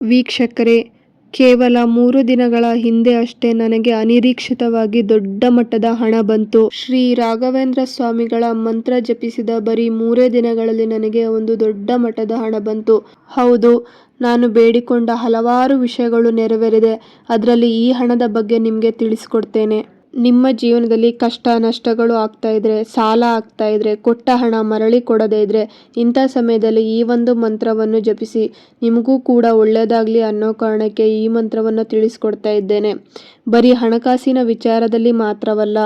ವೀಕ್ಷಕರೇ, ಕೇವಲ 3 ದಿನಗಳ ಹಿಂದೆ ಅಷ್ಟೇ ನನಗೆ ಅನಿರೀಕ್ಷಿತವಾಗಿ ದೊಡ್ಡ ಮಟ್ಟದ ಹಣ ಬಂತು. ಶ್ರೀ ರಾಘವೇಂದ್ರ ಸ್ವಾಮಿಗಳ ಮಂತ್ರ ಜಪಿಸಿದ ಬರೀ 3 ದಿನಗಳಲ್ಲಿ ನನಗೆ ಒಂದು ದೊಡ್ಡ ಮಟ್ಟದ ಹಣ ಬಂತು. ಹೌದು, ನಾನು ಬೇಡಿಕೊಂಡ ಹಲವಾರು ವಿಷಯಗಳು ನೆರವೇರಿದೆ. ಅದರಲ್ಲಿ ಈ ಹಣದ ಬಗ್ಗೆ ನಿಮಗೆ ತಿಳಿಸ್ಕೊಡ್ತೇನೆ. ನಿಮ್ಮ ಜೀವನದಲ್ಲಿ ಕಷ್ಟ ನಷ್ಟಗಳು ಆಗ್ತಾ ಇದ್ರೆ, ಸಾಲ ಆಗ್ತಾ ಇದ್ರೆ, ಕೊಟ್ಟ ಹಣ ಮರಳಿ ಕೊಡದೇ ಇದ್ರೆ, ಇಂಥ ಸಮಯದಲ್ಲಿ ಈ ಒಂದು ಮಂತ್ರವನ್ನು ಜಪಿಸಿ. ನಿಮಗೂ ಕೂಡ ಒಳ್ಳೆಯದಾಗಲಿ ಅನ್ನೋ ಕಾರಣಕ್ಕೆ ಈ ಮಂತ್ರವನ್ನು ತಿಳಿಸ್ಕೊಡ್ತಾ ಇದ್ದೇನೆ. ಬರೀ ಹಣಕಾಸಿನ ವಿಚಾರದಲ್ಲಿ ಮಾತ್ರವಲ್ಲ,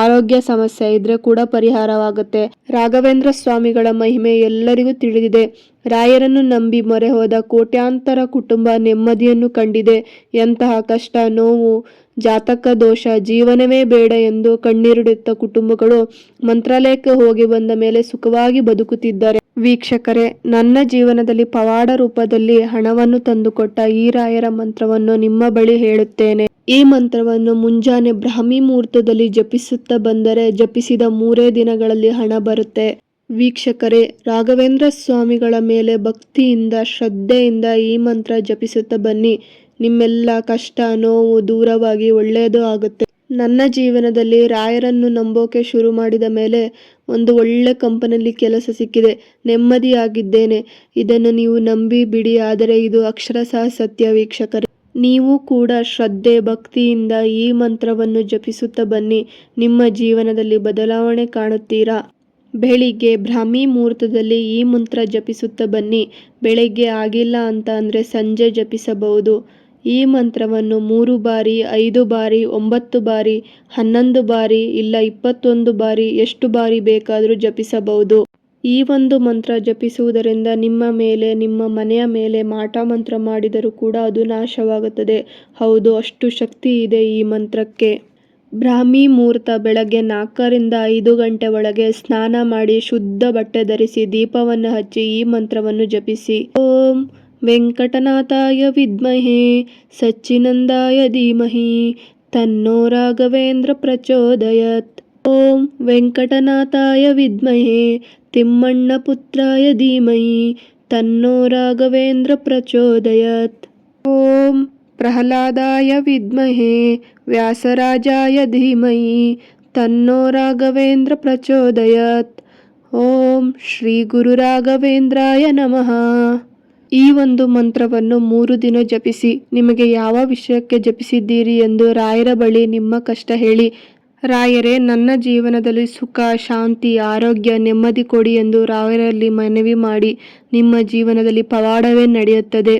ಆರೋಗ್ಯ ಸಮಸ್ಯೆ ಇದ್ರೆ ಕೂಡ ಪರಿಹಾರವಾಗುತ್ತೆ. ರಾಘವೇಂದ್ರ ಸ್ವಾಮಿಗಳ ಮಹಿಮೆ ಎಲ್ಲರಿಗೂ ತಿಳಿದಿದೆ. ರಾಯರನ್ನು ನಂಬಿ ಮೊರೆ ಹೋದ ಕೋಟ್ಯಾಂತರ ಕುಟುಂಬ ನೆಮ್ಮದಿಯನ್ನು ಕಂಡಿದೆ. ಎಂತಹ ಕಷ್ಟ, ನೋವು, ಜಾತಕ ದೋಷ, ಜೀವನವೇ ಬೇಡ ಎಂದು ಕಣ್ಣೀರಿಡುತ್ತ ಕುಟುಂಬಗಳು ಮಂತ್ರಾಲಯಕ್ಕೆ ಹೋಗಿ ಬಂದ ಮೇಲೆ ಸುಖವಾಗಿ ಬದುಕುತ್ತಿದ್ದಾರೆ. ವೀಕ್ಷಕರೇ, ನನ್ನ ಜೀವನದಲ್ಲಿ ಪವಾಡ ರೂಪದಲ್ಲಿ ಹಣವನ್ನು ತಂದುಕೊಟ್ಟ ಈ ರಾಯರ ಮಂತ್ರವನ್ನು ನಿಮ್ಮ ಬಳಿ ಹೇಳುತ್ತೇನೆ. ಈ ಮಂತ್ರವನ್ನು ಮುಂಜಾನೆ ಬ್ರಾಹ್ಮಿ ಮುಹೂರ್ತದಲ್ಲಿ ಜಪಿಸುತ್ತಾ ಬಂದರೆ ಜಪಿಸಿದ 3 ದಿನಗಳಲ್ಲಿ ಹಣ ಬರುತ್ತೆ. ವೀಕ್ಷಕರೇ, ರಾಘವೇಂದ್ರ ಸ್ವಾಮಿಗಳ ಮೇಲೆ ಭಕ್ತಿಯಿಂದ, ಶ್ರದ್ಧೆಯಿಂದ ಈ ಮಂತ್ರ ಜಪಿಸುತ್ತಾ ಬನ್ನಿ. ನಿಮ್ಮೆಲ್ಲ ಕಷ್ಟ, ನೋವು ದೂರವಾಗಿ ಒಳ್ಳೆಯದು ಆಗುತ್ತೆ. ನನ್ನ ಜೀವನದಲ್ಲಿ ರಾಯರನ್ನು ನಂಬೋಕೆ ಶುರು ಮಾಡಿದ ಮೇಲೆ ಒಂದು ಒಳ್ಳೆ ಕಂಪನಿಯಲ್ಲಿ ಕೆಲಸ ಸಿಕ್ಕಿದೆ. ನೆಮ್ಮದಿಯಾಗಿದ್ದೇನೆ. ಇದನ್ನು ನೀವು ನಂಬಿ ಬಿಡಿ, ಆದರೆ ಇದು ಅಕ್ಷರಶಃ ಸತ್ಯ. ವೀಕ್ಷಕರೇ, ನೀವು ಕೂಡ ಶ್ರದ್ಧೆ ಭಕ್ತಿಯಿಂದ ಈ ಮಂತ್ರವನ್ನು ಜಪಿಸುತ್ತಾ ಬನ್ನಿ. ನಿಮ್ಮ ಜೀವನದಲ್ಲಿ ಬದಲಾವಣೆ ಕಾಣುತ್ತೀರಾ. ಬೆಳಿಗ್ಗೆ ಬ್ರಾಹ್ಮಿ ಮುಹೂರ್ತದಲ್ಲಿ ಈ ಮಂತ್ರ ಜಪಿಸುತ್ತಾ ಬನ್ನಿ. ಬೆಳಗ್ಗೆ ಆಗಿಲ್ಲ ಅಂತ ಅಂದರೆ ಸಂಜೆ ಜಪಿಸಬಹುದು. ಈ ಮಂತ್ರವನ್ನು 3 ಬಾರಿ, 5 ಬಾರಿ, 9 ಬಾರಿ, 11 ಬಾರಿ, ಇಲ್ಲ 21 ಬಾರಿ, ಎಷ್ಟು ಬಾರಿ ಬೇಕಾದರೂ ಜಪಿಸಬಹುದು. ಈ ಒಂದು ಮಂತ್ರ ಜಪಿಸುವುದರಿಂದ ನಿಮ್ಮ ಮೇಲೆ, ನಿಮ್ಮ ಮನೆಯ ಮೇಲೆ ಮಾಟ ಮಂತ್ರ ಮಾಡಿದರೂ ಕೂಡ ಅದು ನಾಶವಾಗುತ್ತದೆ. ಹೌದು, ಅಷ್ಟು ಶಕ್ತಿ ಇದೆ ಈ ಮಂತ್ರಕ್ಕೆ. ಬ್ರಾಹ್ಮಿ ಮುಹೂರ್ತ ಬೆಳಗ್ಗೆ 4 ರಿಂದ 5 ಗಂಟೆ ಒಳಗೆ ಸ್ನಾನ ಮಾಡಿ, ಶುದ್ಧ ಬಟ್ಟೆ ಧರಿಸಿ, ದೀಪವನ್ನು ಹಚ್ಚಿ ಈ ಮಂತ್ರವನ್ನು ಜಪಿಸಿ. ಓಂ ವೆಂಕಟನಾಥಾಯ ವಿದ್ಮಹೇ ಸಚ್ಚಿನಂದಾಯ ಧೀಮಹಿ ತನ್ನೋ ರಾಘವೇಂದ್ರ ಪ್ರಚೋದಯತ್. ಓಂ ವೆಂಕಟನಾಥಾಯ ವಿದ್ಮಹೇ ತಿಮ್ಮಣ್ಣ ಪುತ್ರಾಯ ಧೀಮಹಿ ತನ್ನೋ ರಾಘವೇಂದ್ರ ಪ್ರಚೋದಯತ್. ಓಂ ಪ್ರಹ್ಲಾದಾಯ ವಿದ್ಮಹೇ ವ್ಯಾಸರಾಜಾಯ ಧೀಮಹಿ ತನ್ನೋ ರಾಘವೇಂದ್ರ ಪ್ರಚೋದಯತ್. ಓಂ ಶ್ರೀ ಗುರು ರಾಘವೇಂದ್ರಾಯ ನಮಃ. ಈ ಒಂದು ಮಂತ್ರವನ್ನು 3 ದಿನ ಜಪಿಸಿ. ನಿಮಗೆ ಯಾವ ವಿಷಯಕ್ಕೆ ಜಪಿಸಿದ್ದೀರಿ ಎಂದು ರಾಯರ ಬಳಿ ನಿಮ್ಮ ಕಷ್ಟ ಹೇಳಿ. ರಾಯರೇ, ನನ್ನ ಜೀವನದಲ್ಲಿ ಸುಖ, ಶಾಂತಿ, ಆರೋಗ್ಯ, ನೆಮ್ಮದಿ ಕೊಡಿ ಎಂದು ರಾಯರಲ್ಲಿ ಮನವಿ ಮಾಡಿ. ನಿಮ್ಮ ಜೀವನದಲ್ಲಿ ಪವಾಡವೇ ನಡೆಯುತ್ತದೆ.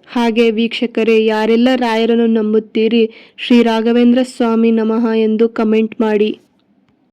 ಹಾಗೆ ವೀಕ್ಷಕರೇ, ಯಾರೆಲ್ಲ ರಾಯರನ್ನು ನಂಬುತ್ತೀರಿ, ಶ್ರೀ ರಾಘವೇಂದ್ರ ಸ್ವಾಮಿ ನಮಃ ಎಂದು ಕಮೆಂಟ್ ಮಾಡಿ.